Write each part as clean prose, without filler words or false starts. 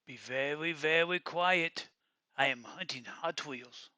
Be very, very quiet. I am hunting Hot Wheels.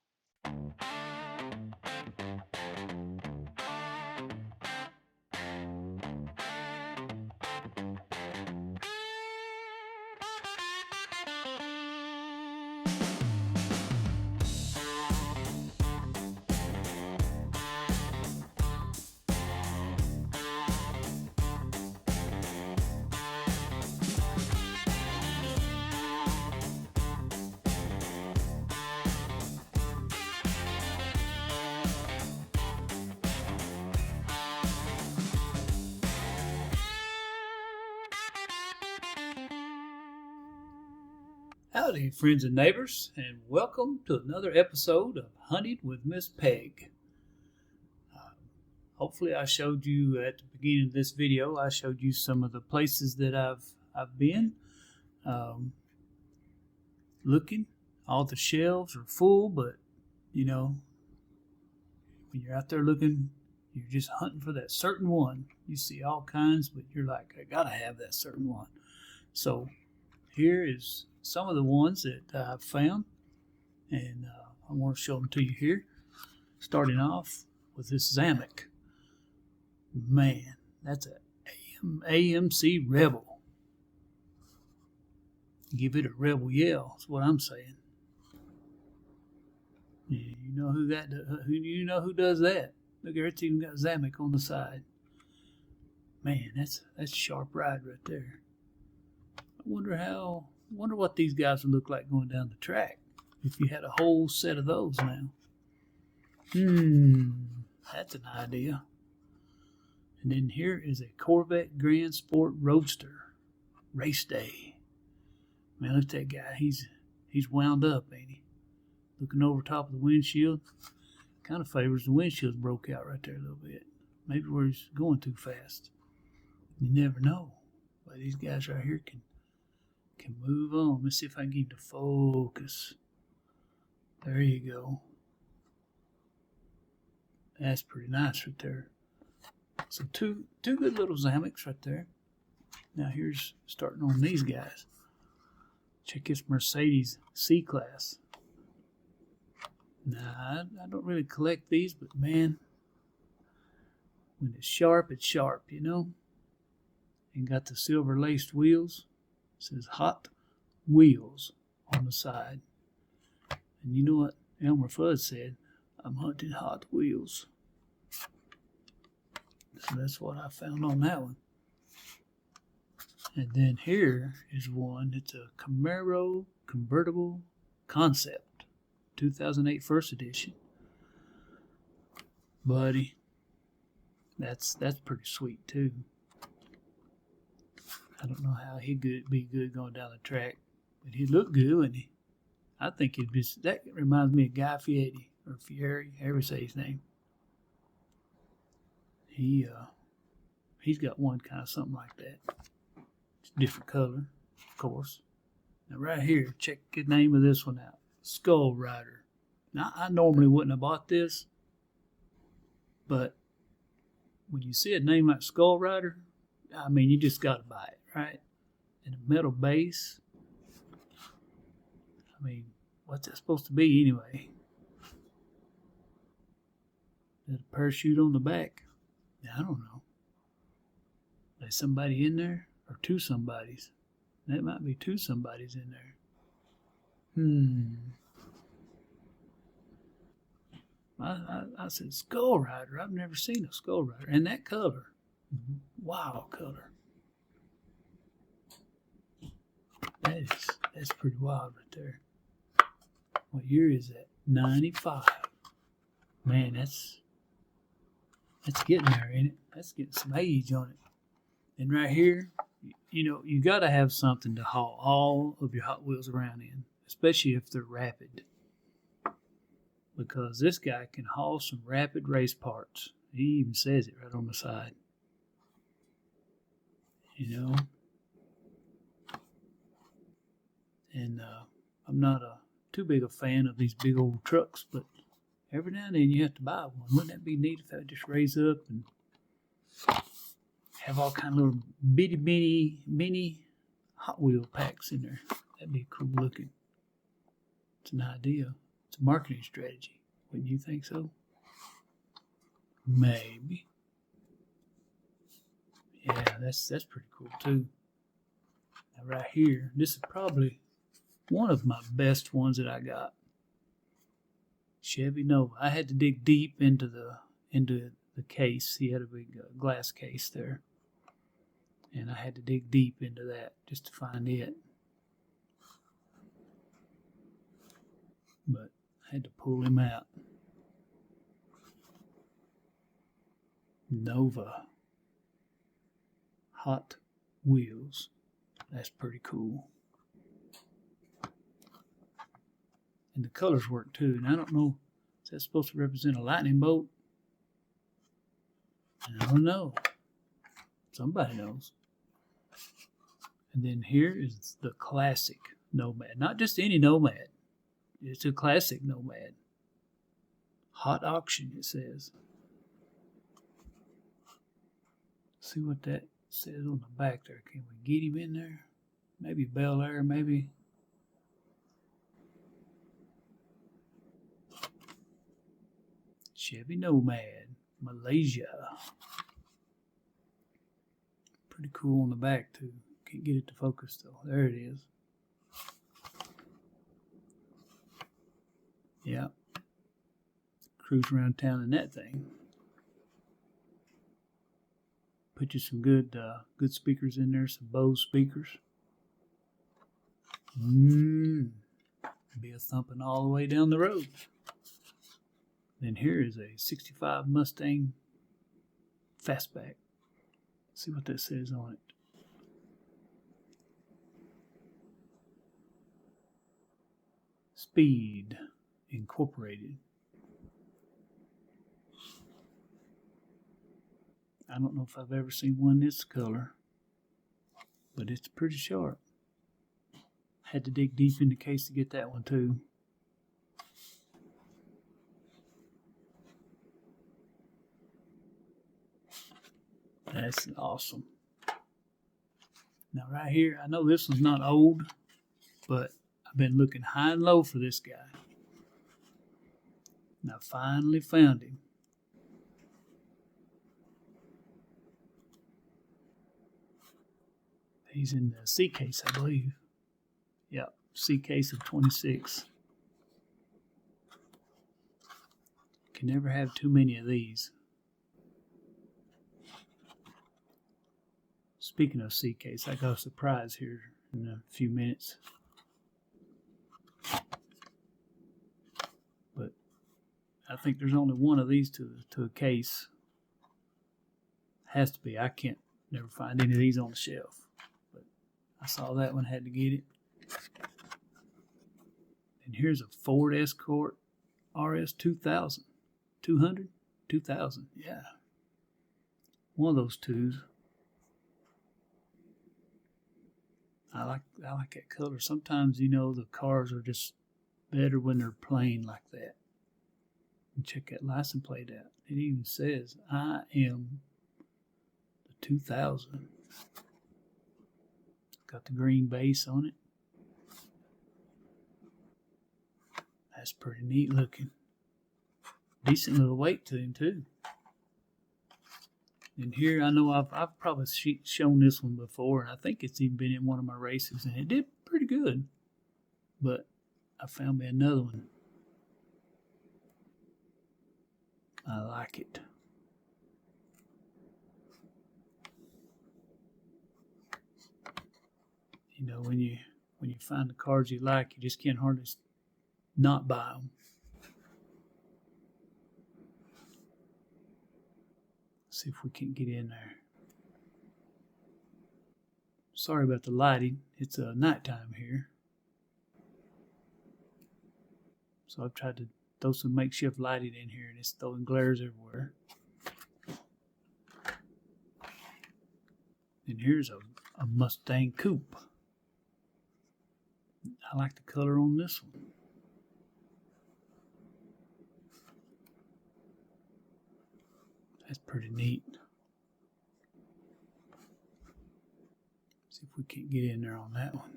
Howdy, friends and neighbors, and welcome to another episode of Hunting with Miss Peg. Hopefully, I showed you at the beginning of this video. I showed you some of the places that I've been looking. All the shelves are full, but you know, when you're out there looking, you're just hunting for that certain one. You see all kinds, but you're like, I gotta have that certain one. So here is some of the ones that I've found, and I want to show them to you here. Starting off with this Zamek. Man, that's a AMC Rebel. Give it a rebel yell. That's what I'm saying. Yeah, you know who that? You know who does that? Look, it's even got Zamek on the side. Man, that's a sharp ride right there. I wonder what these guys would look like going down the track if you had a whole set of those now. That's an idea. And then here is a Corvette Grand Sport Roadster race day. Man, look at that guy. He's wound up, ain't he? Looking over top of the windshield. Kind of favors the windshield's broke out right there a little bit. Maybe where he's going too fast. You never know. But these guys right here can move on. Let's see if I can get him to focus. There you go. That's pretty nice right there. So two good little Zameks right there. Now here's starting on these guys. Check this Mercedes C-Class. Nah, I don't really collect these, but man, when it's sharp, you know. And got the silver laced wheels. It says Hot Wheels on the side. And you know what Elmer Fudd said? I'm hunting Hot Wheels. So that's what I found on that one. And then here is one. It's a Camaro Convertible Concept. 2008 first edition. Buddy, that's pretty sweet too. I don't know how he'd be good going down the track, but he'd look good, wouldn't he? I think he'd be. That reminds me of Guy Fieri, or Fieri, however you say his name. He's got one kind of something like that. It's a different color, of course. Now right here, check the name of this one out. Skull Rider. Now I normally wouldn't have bought this, but when you see a name like Skull Rider, I mean, you just got to buy it, right? And a metal base. I mean, what's that supposed to be anyway? There's a parachute on the back. I don't know. There's somebody in there, or two somebodies. That might be two somebodies in there. I said Skull Rider. I've never seen a Skull Rider. And that color. Wild color. That's pretty wild right there. What year is that? 95. Man, that's getting there, ain't it? That's getting some age on it. And right here, you know, you got to have something to haul all of your Hot Wheels around in, especially if they're rapid. Because this guy can haul some rapid race parts. He even says it right on the side. You know? And I'm not too big a fan of these big old trucks, but every now and then you have to buy one. Wouldn't that be neat if I just raise up and have all kind of little bitty mini Hot Wheel packs in there? That'd be cool looking. It's an idea. It's a marketing strategy. Wouldn't you think so? Maybe. Yeah, that's pretty cool too. Now right here, this is probably one of my best ones that I got. Chevy Nova. I had to dig deep into the case. He had a big glass case there, and I had to dig deep into that just to find it. But I had to pull him out. Nova Hot Wheels. That's pretty cool. And the colors work too. And I don't know, is that supposed to represent a lightning bolt? I don't know. Somebody knows. And then here is the classic Nomad. Not just any Nomad. It's a classic Nomad. Hot auction, it says. See what that says on the back there. Can we get him in there? Maybe Bel Air, maybe. Chevy Nomad, Malaysia. Pretty cool on the back too. Can't get it to focus though. There it is. Yeah. Cruise around town in that thing. Put you some good speakers in there, some Bose speakers. Be a thumping all the way down the road. Then here is a 65 Mustang Fastback. See what that says on it. Speed Incorporated. I don't know if I've ever seen one this color, but it's pretty sharp. Had to dig deep in the case to get that one too. That's awesome. Now right here, I know this one's not old, but I've been looking high and low for this guy. And I finally found him. He's in the C case, I believe. Yep, C case of 26. Can never have too many of these. Speaking of C case, I got a surprise here in a few minutes. But I think there's only one of these to a case. Has to be. I can't never find any of these on the shelf. But I saw that one, had to get it. And here's a Ford Escort RS 2000. 200? 2000, yeah. One of those twos. I like that color. Sometimes, you know, the cars are just better when they're plain like that. And check that license plate out. It even says, I am the 2000. Got the green base on it. That's pretty neat looking. Decent little weight to him too. And here, I know I've probably shown this one before, and I think it's even been in one of my races, and it did pretty good. But I found me another one. I like it. You know, when you find the cars you like, you just can't hardly not buy them. See if we can get in there. Sorry about the lighting. It's nighttime here. So I've tried to throw some makeshift lighting in here, and it's throwing glares everywhere. And here's a Mustang Coupe. I like the color on this one. That's pretty neat. See if we can't get in there on that one.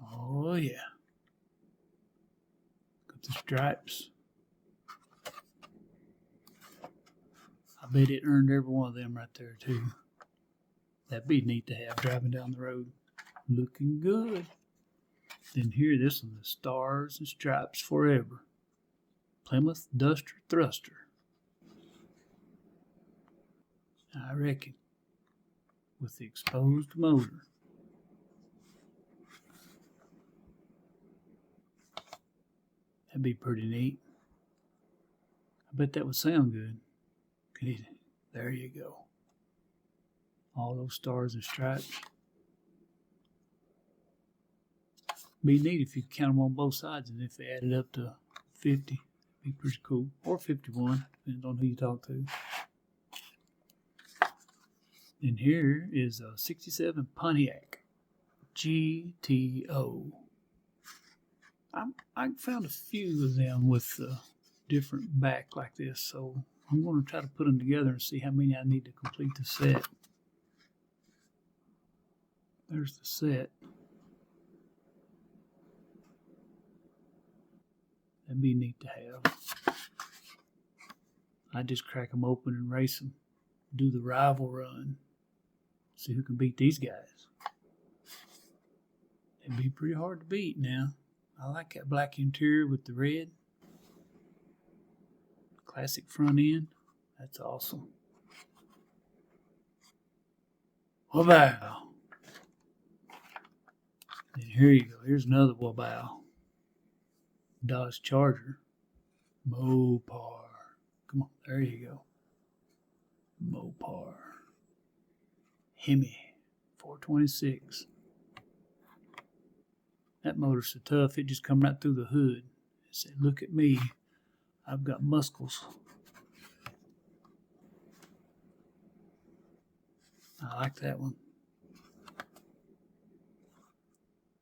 Oh, yeah. Got the stripes. I bet it earned every one of them right there, too. That'd be neat to have driving down the road. Looking good. Then here, this one, the Stars and Stripes Forever. Plymouth Duster Thruster. I reckon. With the exposed motor. That'd be pretty neat. I bet that would sound good. There you go. All those stars and stripes. Be neat if you could count them on both sides, and if they added up to 50, be pretty cool. Or 51, depending on who you talk to. And here is a 67 Pontiac GTO. I found a few of them with different back like this, so I'm going to try to put them together and see how many I need to complete the set. There's the set. That'd be neat to have. I just crack them open and race them. Do the rival run. See who can beat these guys. It'd be pretty hard to beat now. I like that black interior with the red. Classic front end. That's awesome. Wow. And here you go. Here's another Wabao. Dodge Charger. Mopar. Come on, there you go. Mopar. Hemi 426. That motor's so tough, it just come right through the hood. It said, look at me. I've got muscles. I like that one.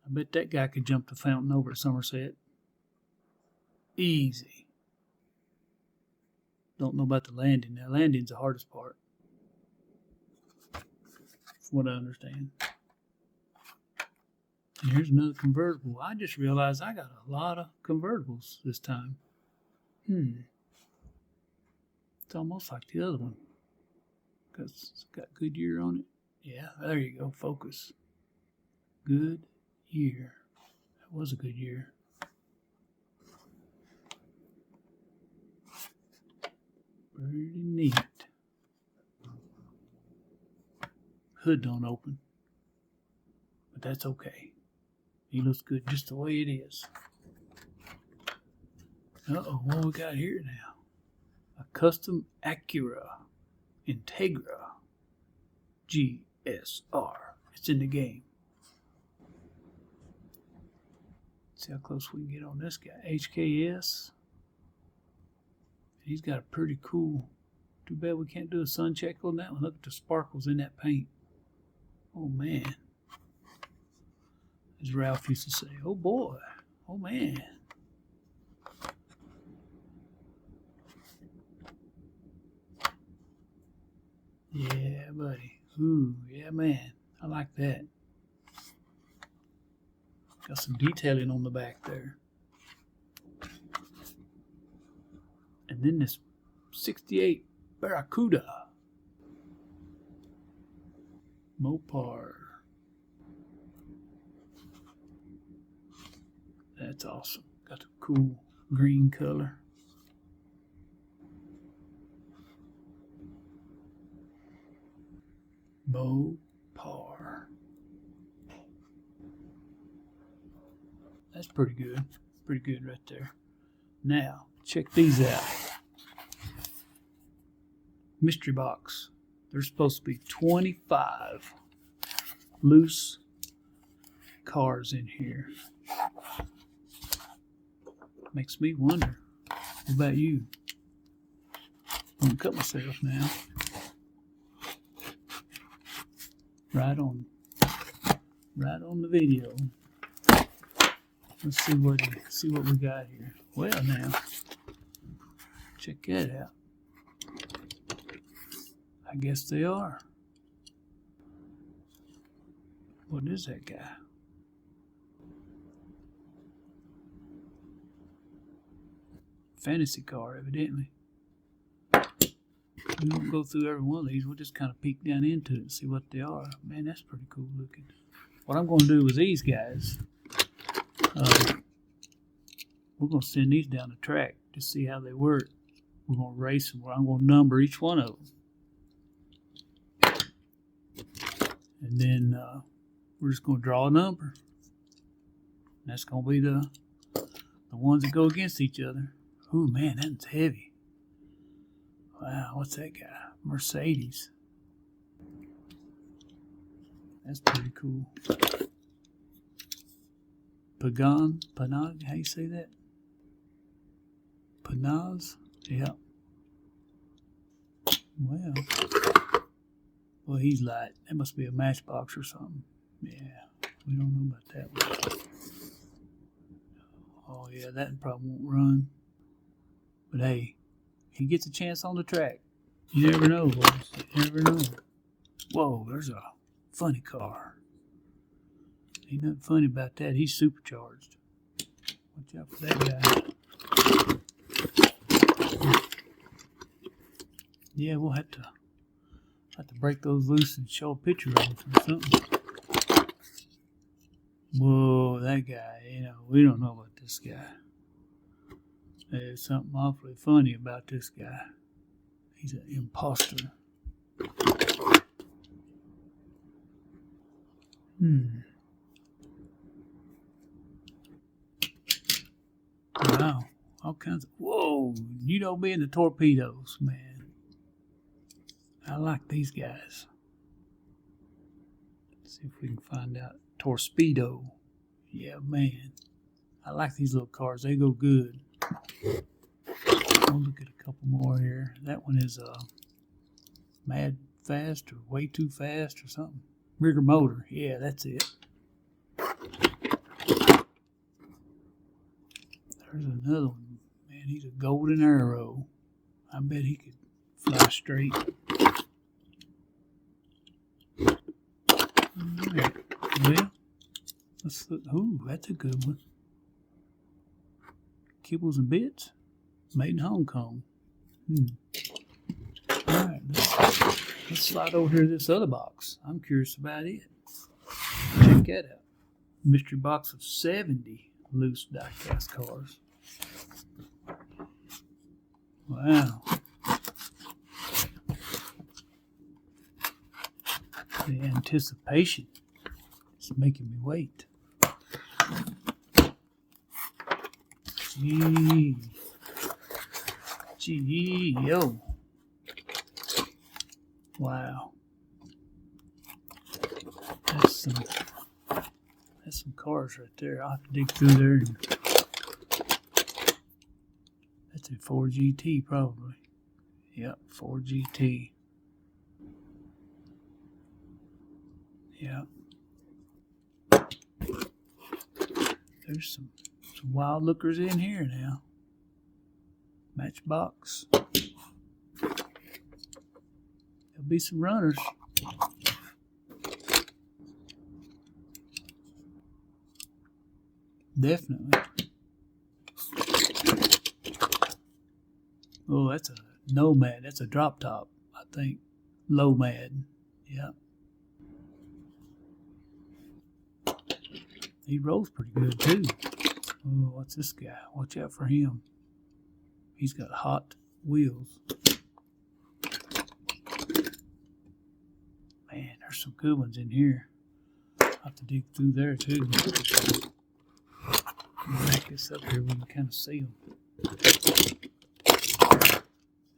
I bet that guy could jump the fountain over at Somerset. Easy. Don't know about the landing. Now, landing's the hardest part. From what I understand. And here's another convertible. I just realized I got a lot of convertibles this time. It's almost like the other one. Because it's got Goodyear on it. Yeah, there you go. Focus. Good year. That was a good year. Pretty neat. Hood don't open. But that's okay. He looks good just the way it is. Uh-oh, what we got here now? A custom Acura Integra GSR. It's in the game. See how close we can get on this guy. HKS. He's got a pretty cool. Too bad we can't do a sun check on that one. Look at the sparkles in that paint. Oh man. As Ralph used to say, oh boy. Oh man. Yeah, buddy. Ooh, yeah, man. I like that. Got some detailing on the back there. And then this 68 Barracuda. Mopar. That's awesome. Got a cool green color. Mopar. That's pretty good. Pretty good right there. Now, check these out. Mystery box. There's supposed to be 25 loose cars in here. Makes me wonder. What about you? I'm gonna cut myself now. Right on the video. Let's see what we got here. Well, now, check that out. I guess they are. What is that guy? fantasy car, evidently. We won't go through every one of these. We'll just kind of peek down into it and see what they are. Man, that's pretty cool looking. What I'm going to do with these guys, we're going to send these down the track to see how they work. We're going to race them. I'm going to number each one of them. And then we're just going to draw a number. And that's going to be the ones that go against each other. Ooh, man, that's heavy. Wow, what's that guy? Mercedes. That's pretty cool. Panag, how you say that? Panaz? Yeah. Well, he's light. That must be a Matchbox or something. Yeah, we don't know about that one. Oh, yeah, that probably won't run. But hey, he gets a chance on the track. You never know, boys. You never know. Whoa, there's a funny car. Ain't nothing funny about that. He's supercharged. Watch out for that guy. Yeah, we'll have to break those loose and show a picture of them or something. Whoa, that guy, we don't know about this guy. There's something awfully funny about this guy. He's an imposter. Wow, all kinds of, whoa, you know me and the torpedoes, man. I like these guys. Let's see if we can find out. Torpedo. Yeah, man. I like these little cars. They go good. We'll look at a couple more here. That one is Mad Fast or Way Too Fast or something. Rigger Motor. Yeah, that's it. There's another one. Man, he's a golden arrow. I bet he could fly straight. Right. Well, let's look. Ooh, that's a good one. Kibbles and Bits, made in Hong Kong. All right, let's slide over here to this other box. I'm curious about it. Check that out. Mystery box of 70 loose die-cast cars. Wow. The anticipation is making me wait. Gee, yo. Wow. That's some cars right there. I'll have to dig through there. That's a 4GT probably. Yep, 4GT. Yep. There's some wild lookers in here now. Matchbox. There'll be some runners. Definitely. Oh, that's a Nomad. That's a drop top, I think. Lomad. Yeah. He rolls pretty good too. Oh, what's this guy? Watch out for him. He's got hot wheels. Man, there's some good ones in here. I'll have to dig through there too. Back this up here, we can kind of see them.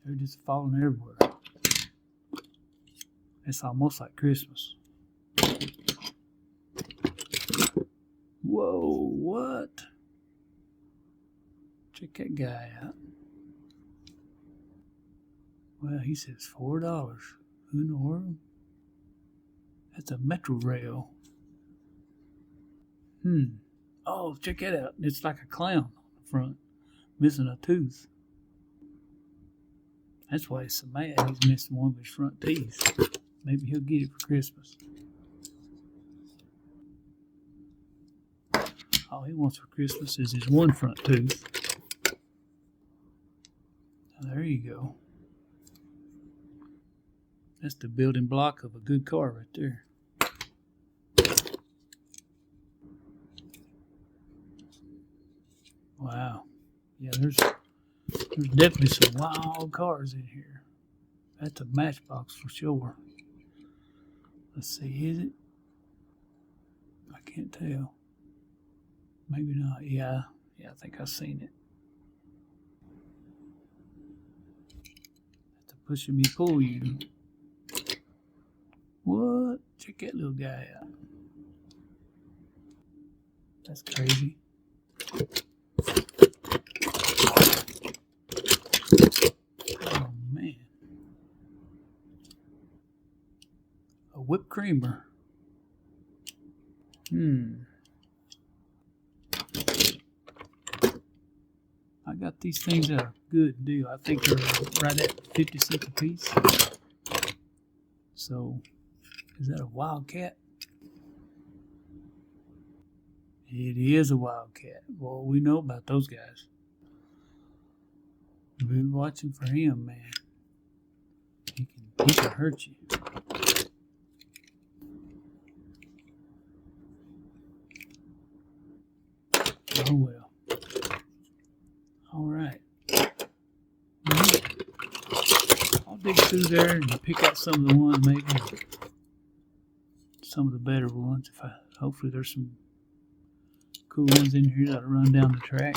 They're just falling everywhere. It's almost like Christmas. Whoa, what? Check that guy out. Well, he says $4. Who in the world? That's a Metro Rail. Oh, check that out. It's like a clown on the front, missing a tooth. That's why he's so mad. He's missing one of his front teeth. Maybe he'll get it for Christmas. All he wants for Christmas is his one front tooth. you go. That's the building block of a good car right there. Wow. Yeah, there's definitely some wild cars in here. That's a Matchbox for sure. Let's see, is it? I can't tell. Maybe not. Yeah, I think I've seen it. That's pushing me pull you. What? Check that little guy out. That's crazy. Oh man. A whipped creamer. I got these things at a good deal. I think they're right at 50 cents a piece. So, is that a Wildcat? It is a Wildcat. Well, we know about those guys. We've been watching for him, man. He can hurt you. Oh well. All right. I'll dig through there and pick out some of the ones, maybe some of the better ones. Hopefully there's some cool ones in here that'll run down the track,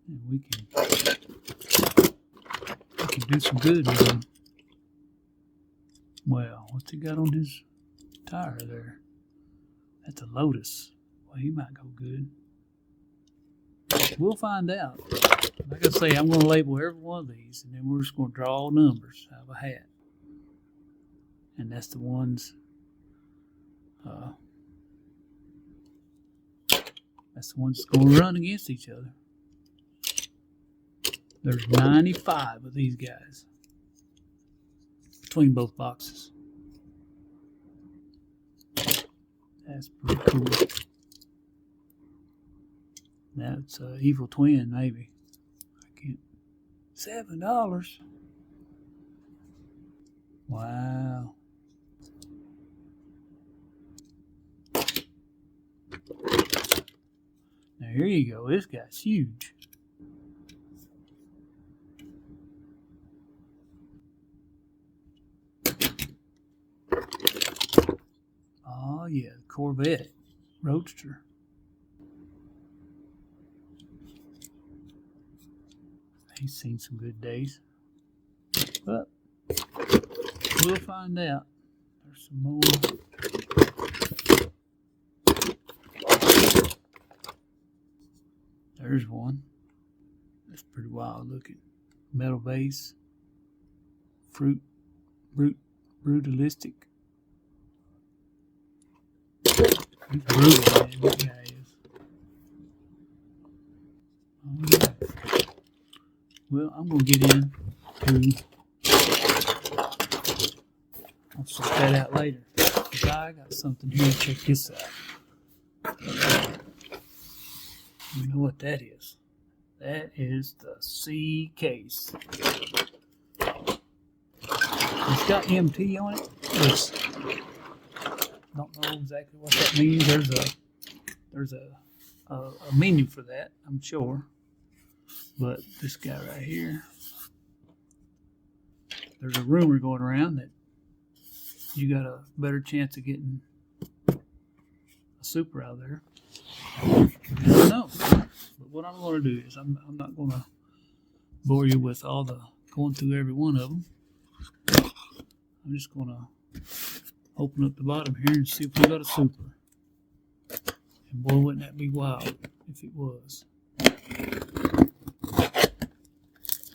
and we can do some good with them. Well, what's he got on his tire there? That's a Lotus. Well, he might go good. We'll find out. Like I say, I'm going to label every one of these, and then we're just going to draw numbers out of a hat. And that's the ones. That's the ones that's going to run against each other. There's 95 of these guys between both boxes. That's pretty cool. That's Evil Twin, maybe. I can't. $7. Wow. Now here you go. This guy's huge. Oh yeah, Corvette Roadster. He's seen some good days. But we'll find out. There's some more. There's one. That's pretty wild looking. Metal base. Brutalistic. He's brutal, man. That guy is. Oh, yeah. Well, I'm going to get in to. I'll sort that out later. Because I got something here. Check this out. You know what that is? That is the C case. It's got MT on it. Don't know exactly what that means. There's a menu for that, I'm sure. But this guy right here, there's a rumor going around that you got a better chance of getting a Super out there. I don't know. But what I'm going to do is I'm not going to bore you with all the going through every one of them. I'm just going to open up the bottom here and see if we got a Super. And boy, wouldn't that be wild if it was.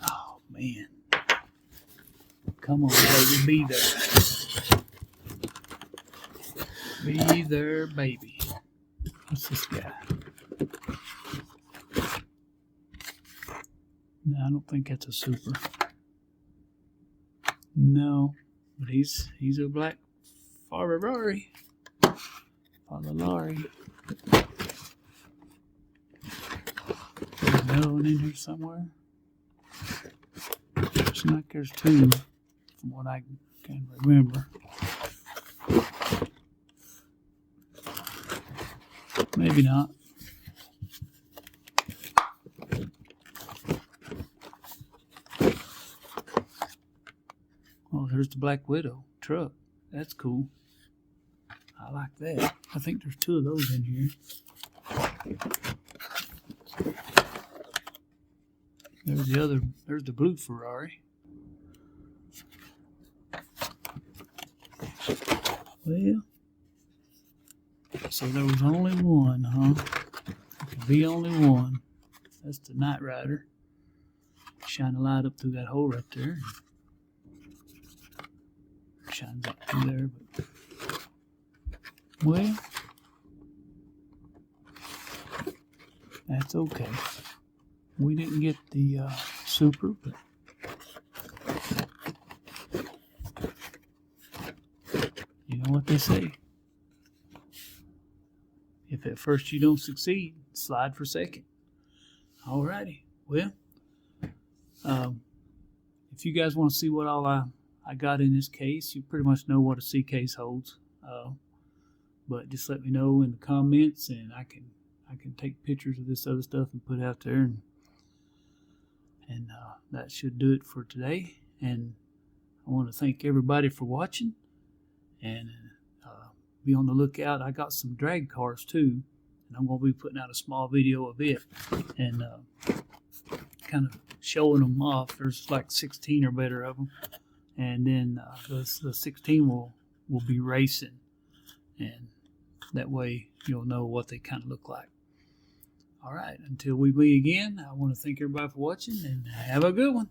Oh, man. Come on, baby. Be there. Be there, baby. What's this guy? No, I don't think that's a Super. No, but he's a black Ferrari. Another another one in here somewhere? Looks like there's two, from what I can remember. Maybe not. Oh, there's the Black Widow truck. That's cool. I like that. I think there's two of those in here. There's the other. There's the blue Ferrari. Well, so there was only one, huh? There could be only one. That's the Knight Rider. Shine the light up through that hole right there. Shines up through there, but well, that's okay. We didn't get the Super, but you know what they say. If at first you don't succeed, slide for second. Alrighty. Well, if you guys want to see what all I got in this case, you pretty much know what a C case holds. But just let me know in the comments, and I can take pictures of this other stuff and put it out there, and that should do it for today. And I want to thank everybody for watching, and be on the lookout. I got some drag cars too, and I'm going to be putting out a small video of it and kind of showing them off. There's like 16 or better of them, and then the 16 will be racing, and that way you'll know what they kind of look like. All right, until we meet again, I want to thank everybody for watching, and have a good one.